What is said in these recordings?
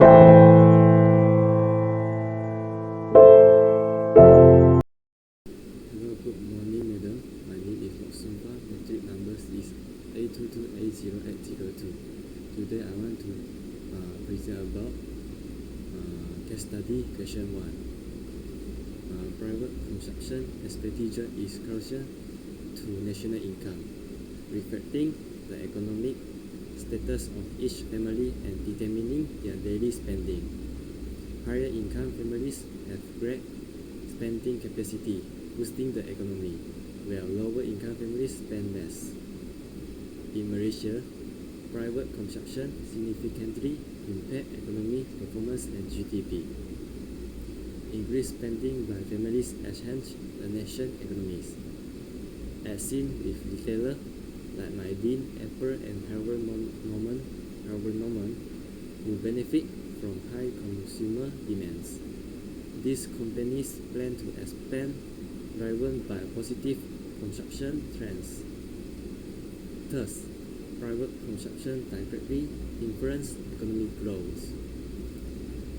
Good morning, madam. My name is Loke. Metric number is A22A0802. Today I want to present about case study question 1. Private consumption expenditure is crucial to national income, reflecting the economic status of each family and determining their daily spending. Higher income families have great spending capacity, boosting the economy, while lower income families spend less. In Malaysia, private consumption significantly impact economic performance and GDP. Increased spending by families enhance the nation's economies, as seen with retailers like Nordin, Apple, and Harn, who benefit from high consumer demands. These companies plan to expand, driven by positive consumption trends. Thus, private consumption directly influences economic growth,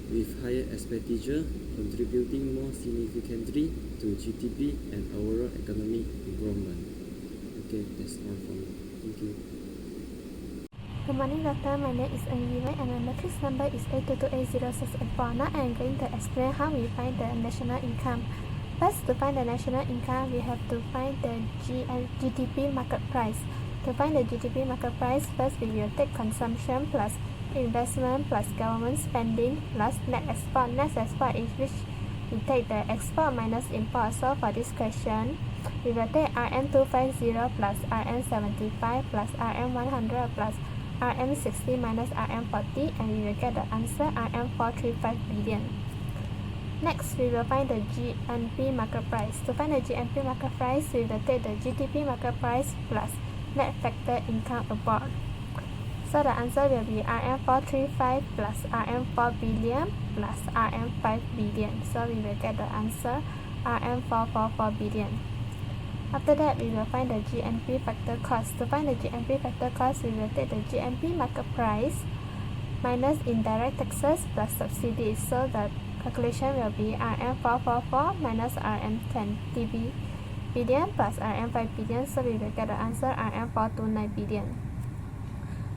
with higher expenditure contributing more significantly to GDP and overall economic improvement. Okay, that's all from me. Thank you. Good morning, doctor. My name is Yi Wei and my matrix number is A22A0684. Now I am going to explain how we find the national income. First, to find the national income, we have to find the GDP market price. To find the GDP market price, first we will take consumption plus investment plus government spending plus net export. Net export is which we take the export minus import. So for this question, we will take RM250 plus RM75 plus RM100 plus RM60 minus RM40, and we will get the answer RM435 billion. Next, we will find the GNP market price. To find the GNP market price, we will take the GDP market price plus net factor income abroad. So the answer will be RM435 plus RM4 billion plus RM5 billion. So we will get the answer RM444 billion. After that, we will find the GNP factor cost. To find the GNP factor cost, we will take the GNP market price minus indirect taxes plus subsidies. So the calculation will be RM444 minus RM10 billion plus RM5 billion. So we will get the answer RM429 billion.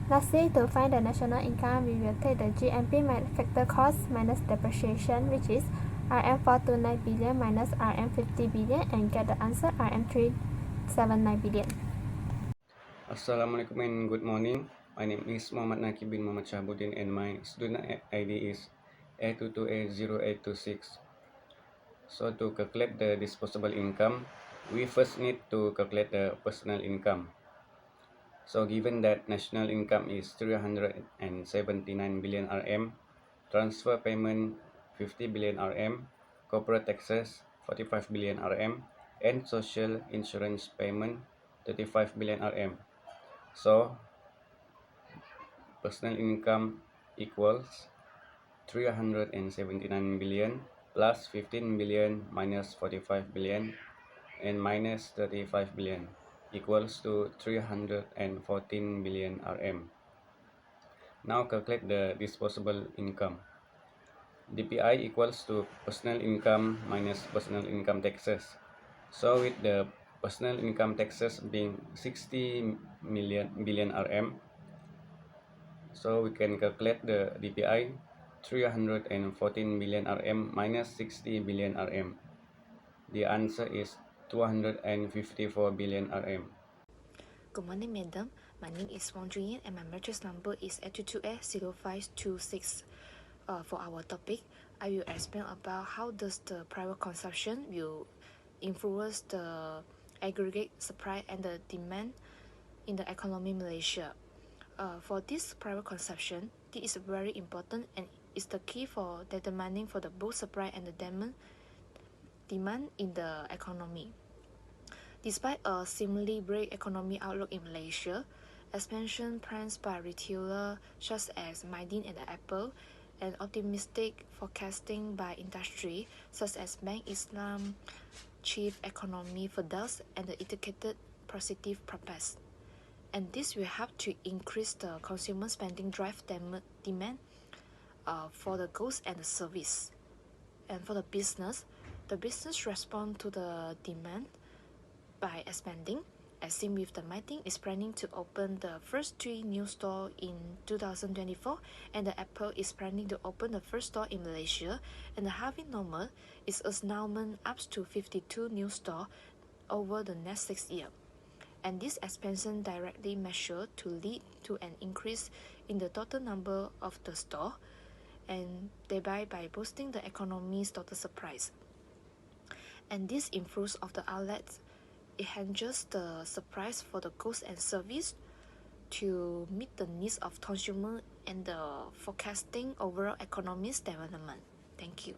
Lastly, to find the national income, we will take the GNP factor cost minus depreciation, which is RM429 billion minus RM50 billion, and get the answer RM379 billion. Assalamualaikum and good morning. My name is Mohammad Naqib bin Mohammad Shahbudin and my student ID is A22A0826. So to calculate the disposable income, we first need to calculate the personal income. So given that national income is 379 billion RM, transfer payment 50 billion RM, corporate taxes 45 billion RM, and social insurance payment 35 billion RM. So personal income equals 379 billion plus 15 billion minus 45 billion and minus 35 billion equals to 314 billion RM. Now calculate the disposable income. DPI equals to personal income minus personal income taxes. So with the personal income taxes being 60 billion RM, so we can calculate the DPI 314 billion RM minus 60 billion RM. The answer is 254 billion RM. Good morning, madam. My name is Wong Yean and my matrix number is A22A0526. For our topic, I will explain about how does the private consumption will influence the aggregate supply and the demand in the economy Malaysia. For this private consumption, this is very important and is the key for determining for the both supply and the demand in the economy. Despite a seemingly bleak economic outlook in Malaysia, expansion plans by retailers such as Nordin and Apple, and optimistic forecasting by industry such as Bank Islam chief economy Firdaus, and the indicated positive prospects. And this will help to increase the consumer spending drive demand for the goods and the service. And for the business respond to the demand by expanding, as seen with the Tyng is planning to open the first 3 new stores in 2024, and the Apple is planning to open the first store in Malaysia, and the Harvey Norman is announcing up to 52 new stores over the next 6 years. And this expansion directly measured to lead to an increase in the total number of the store, and thereby by boosting the economy's total supply. And this improves of the outlets, it enhances the supply for the goods and service to meet the needs of consumer and the forecasting overall economy's development. Thank you.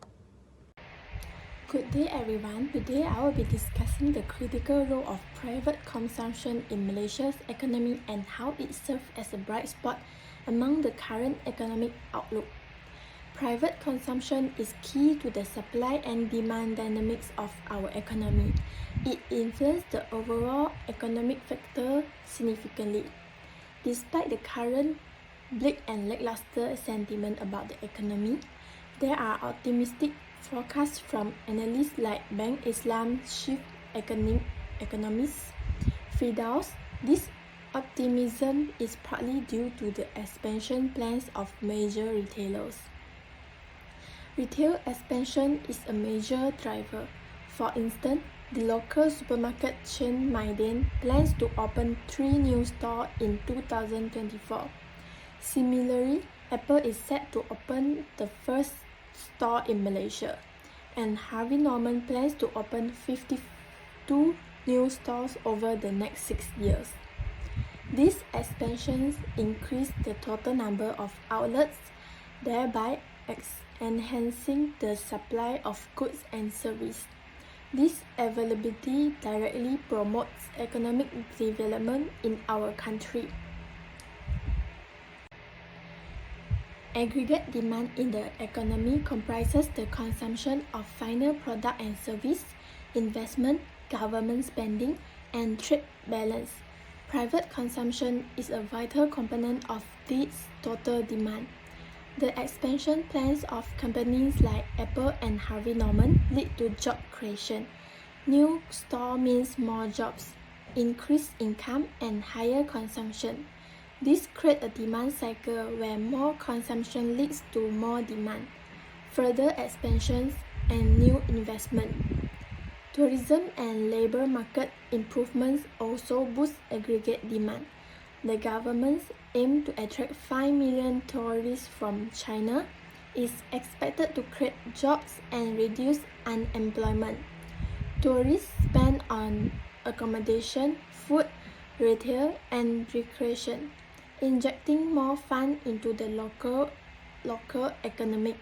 Good day everyone. Today I will be discussing the critical role of private consumption in Malaysia's economy and how it serves as a bright spot among the current economic outlook. Private consumption is key to the supply and demand dynamics of our economy. It influences the overall economic factor significantly. Despite the current bleak and lackluster sentiment about the economy, there are optimistic forecasts from analysts like Bank Islam chief economist Firdaus. This optimism is partly due to the expansion plans of major retailers. Retail expansion is a major driver. For instance, the local supermarket chain Nordin plans to open 3 new stores in 2024. Similarly, Apple is set to open the first store in Malaysia, and Harvey Norman plans to open 52 new stores over the next 6 years. These expansions increase the total number of outlets, thereby enhancing the supply of goods and services. This availability directly promotes economic development in our country. Aggregate demand in the economy comprises the consumption of final product and service, investment, government spending, and trade balance. Private consumption is a vital component of this total demand. The expansion plans of companies like Apple and Harvey Norman lead to job creation. New store means more jobs, increased income, and higher consumption. This creates a demand cycle where more consumption leads to more demand, further expansions, and new investment. Tourism and labor market improvements also boost aggregate demand. The government's aim to attract 5 million tourists from China is expected to create jobs and reduce unemployment. Tourists spend on accommodation, food, retail, and recreation, injecting more funds into the local economy.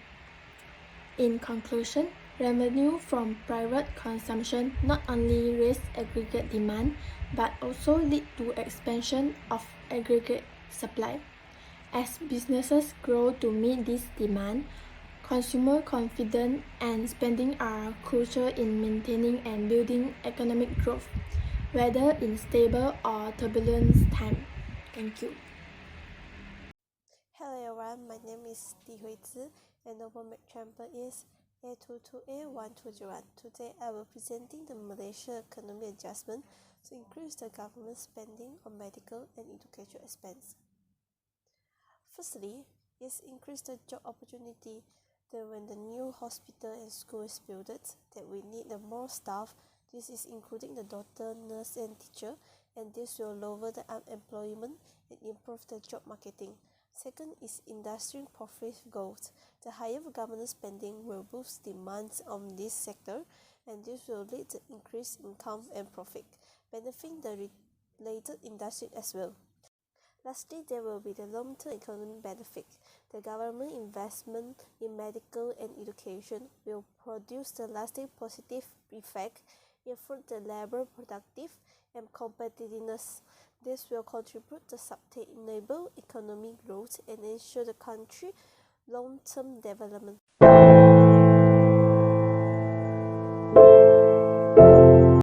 In conclusion, revenue from private consumption not only raise aggregate demand but also lead to expansion of aggregate supply. As businesses grow to meet this demand, consumer confidence and spending are crucial in maintaining and building economic growth, whether in stable or turbulent time. Thank you. Hello everyone, my name is Hui Zhi and our mic number is A22A1201. Today I will be presenting the Malaysia economic adjustment to increase the government spending on medical and education expense. Firstly, is increase the job opportunity. That when the new hospital and school is built, that we need the more staff. This is including the doctor, nurse, and teacher, and this will lower the unemployment and improve the job marketing. Second is industry profit growth. The higher government spending will boost demands on this sector, and this will lead to increased income and profit, benefiting the related industry as well. Lastly, there will be the long-term economic benefit. The government investment in medical and education will produce the lasting positive effect, improve the labor productive and competitiveness. This will contribute to sustainable economic growth and ensure the country long-term development.